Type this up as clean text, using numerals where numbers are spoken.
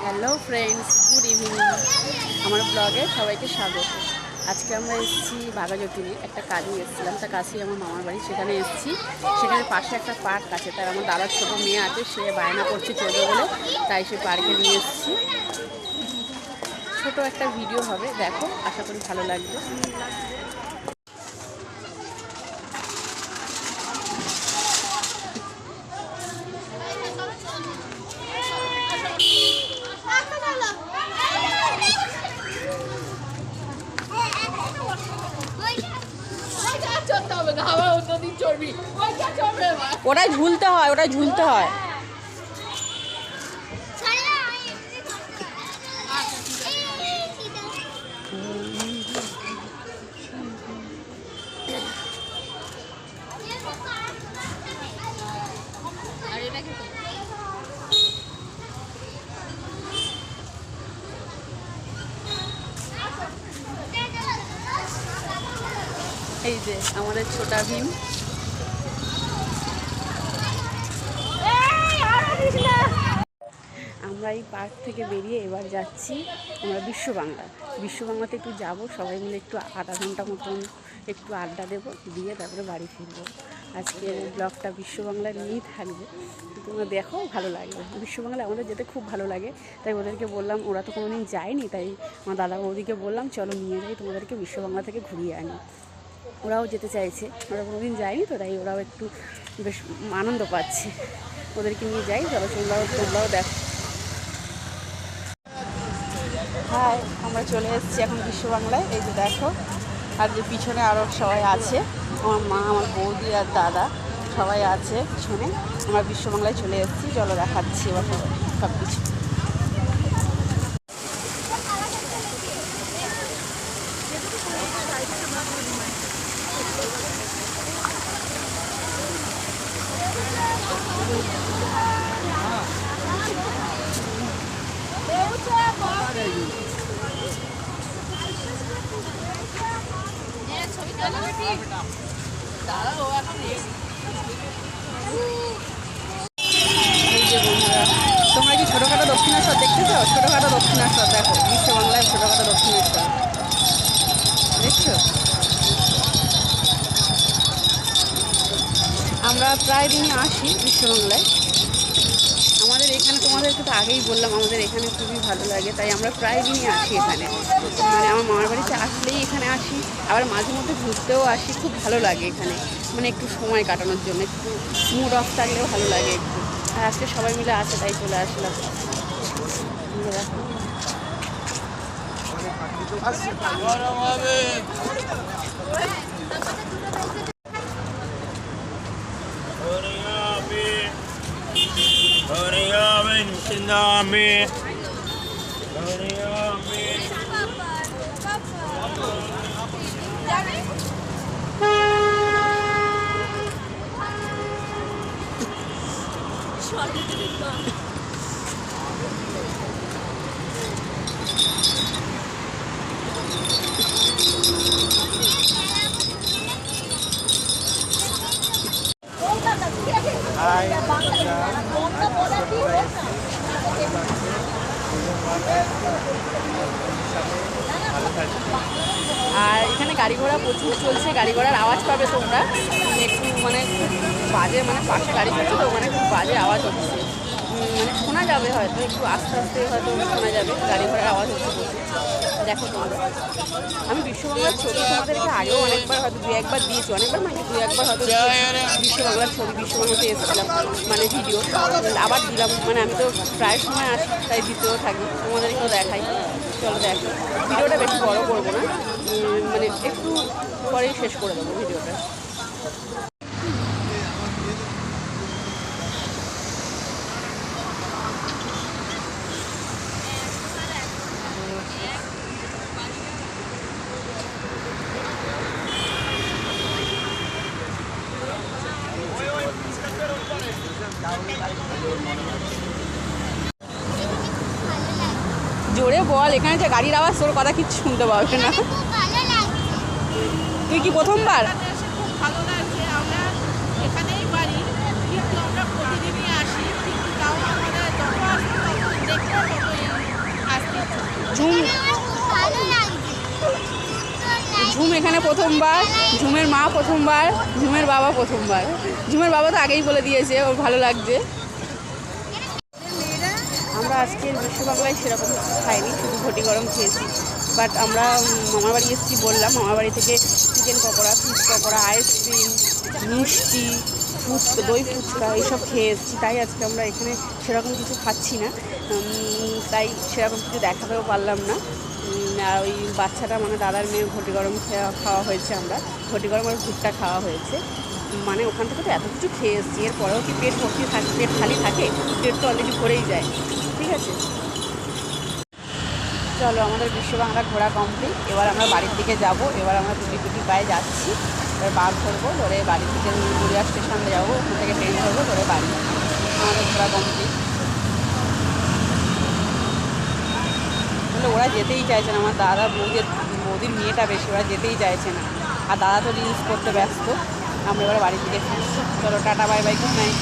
Hello friends, good evening. আমার ব্লগে সবাইকে স্বাগত। আজকে আমরা এসেছি বাঘাযতীনে, একটা কাজে এসেছিলাম। তার কাছেই আমার মামার বাড়ি, সেখানে এসেছি। সেখানে পাশে একটা পার্ক আছে, তার আমার দাদার ছোটো মেয়ে আছে, সে বায়না করছে চলবে বলে, তাই সে পার্কে নিয়ে এসেছি। ছোট একটা ভিডিও হবে, দেখো, আশা করি ভালো লাগবে। ওটাই ঝুলতে হয়, ওটাই ঝুলতে হয়। এই যে আমাদের ছোটা ভীম। আমরা এই পার্ক থেকে বেরিয়ে এবার যাচ্ছি আমরা বিশ্ববাংলাতে একটু যাব, সবাই মিলে একটু আধা ঘন্টা মতন একটু আড্ডা দেবো, দিয়ে তারপরে বাড়ি ফিরবো। আজকে ব্লগটা বিশ্ববাংলা নিয়েই থাকবে, তোমরা দেখো, ভালো লাগবে। বিশ্ববাংলা আমাদের যেতে খুব ভালো লাগে, তাই ওদেরকে বললাম, ওরা তো কোনো দিন যায়নি, তাই আমার দাদা বৌদিকে বললাম চলো নিয়ে যাই তোমাদেরকে বিশ্ববাংলা থেকে ঘুরিয়ে আনি। ওরাও যেতে চাইছে, ওরা কোনো দিন যায়নি তো, তাই ওরাও একটু বেশ আনন্দ পাচ্ছে। ওদেরকে নিয়ে যাই, চলো তোমরাও দেখো। হ্যাঁ, আমরা চলে এসেছি এখন বিশ্ববাংলায়। এই যে দেখো, আর যে পিছনে আরও সবাই আছে, আমার মা, আমার বৌদি আর দাদা সবাই আছে পিছনে। আমরা বিশ্ববাংলায় চলে এসেছি, চলো দেখাচ্ছি এবার সব কিছু। এই যে বন্ধুরা, তোমরা কি ছোটোখাটো দক্ষিণেশ্বর দেখতে চাও? ছোটোখাটো দক্ষিণেশ্বর দেখো, বিশ্ববাংলায় ছোটোখাটো দক্ষিণেশ্বর দেখছো? আমরা প্রায় দিনই আসি বিশ্ববাংলায়। আমাদের এখানে, তোমাদেরকে তো আগেই বললাম, আমাদের এখানে খুবই ভালো লাগে, তাই আমরা প্রায় দিনই আসি এখানে। মানে আমার মামার বাড়িতে আসলেই এখানে আসি, আবার মাঝে মধ্যে ঘুরতেও আসি। খুব ভালো লাগে এখানে, মানে একটু সময় কাটানোর জন্য, একটু মুড অফ থাকলেও ভালো লাগে একটু। আর আজকে সবাই মিলে আছে, তাই চলে আসলাম। আর এখানে গাড়ি ঘোড়া প্রচুর চলছে, গাড়ি ঘোড়ার আওয়াজ পাবে তোমরা। একটু মানে খুব বাজে, মানে পাশে গাড়ি চলছে তো, মানে খুব বাজে আওয়াজ হচ্ছে। মানে শোনা যাবে হয়তো, একটু আস্তে আস্তে হয়তো শোনা যাবে, গাড়ি ঘোড়ার আওয়াজ হচ্ছে প্রচুর। দেখো তোমরা, আমি বিশ্ববাংলার ছবি তোমাদেরকে আগেও অনেকবার হয়তো দু একবার দিয়েছি, অনেকবার মানে দু একবার হয়তো বিশ্ববাংলার ছবি, বিশ্ববাংলাতে এসেছিলাম, মানে ভিডিও আবার দিলাম। মানে আমি তো প্রায় সময় আসি, তাই দিতেও থাকি, তোমাদেরকেও দেখাই। চলো দেখো, ভিডিওটা বেশি বড় করবো না, মানে একটু পরেই শেষ করে দেবো ভিডিওটা। জোরে বল, এখানে যে গাড়ির আওয়াজ, তোর কথা কিচ্ছু শুনতে পাবে না। তুই কি প্রথমবার? ভালো লাগছে, আমরা এখানেই বাড়ি, কিন্তু আমরা প্রতিদিনই আসি, কিন্তু তাও আমাদের যত আসবো তত দেখতে তত প্রথমবার, ঝুমের মা প্রথমবার, ঝুমের বাবা প্রথমবার। ঝুমের বাবা তো আগেই বলে দিয়েছে ওর ভালো লাগছে। আমরা আজকের বিশ্ববাংলায় সেরকম কিছু খাইনি, শুধু ঘটি গরম খেয়েছি। বাট আমরা মামার বাড়ি এসেছি বললাম, মামার বাড়ি থেকে chicken pakora, fish pakora, ice cream, মিষ্টি, ফুচকা, দই ফুচকা এইসব খেয়ে এসেছি। তাই আজকে আমরা এখানে সেরকম কিছু খাচ্ছি না, তাই সেরকম কিছু দেখাতেও পারলাম না। আর ওই বাচ্চাটা মানে দাদার মেয়ে ঘটি গরম খাওয়া হয়েছে, আমরা ঘটি গরম আর ভুট্টা খাওয়া হয়েছে। মানে ওখান থেকে তো এত কিছু খেয়ে এসেছি, এরপরেও কি পেট ভর্তি থাকে? পেট খালি থাকে? পেট তো অলরেডি ভরেই যায়। ঠিক আছে, চলো আমাদের বিশ্ববাংলা ঘোরা কমপ্লিট। এবার আমরা বাড়ির দিকে যাব। এবার আমরা দুটি পায়ে যাচ্ছি। এবার বাস ধরবো, ধরে বাড়ি থেকে গড়িয়া স্টেশনে যাবো, ওখান থেকে ট্রেন ধরবো, ধরে বাড়ি। আমাদের ঘোরা কমপ্লিট। ওরা যেতেই চাইছে না, আমার দাদা বৌদির মেয়েটা বেশি, ওরা যেতেই চাইছে না। আর দাদা তো রিলস করতে ব্যস্ত। আমরা এবার বাড়ির দিকে ফিরছি। চলো tata, bye bye, good night.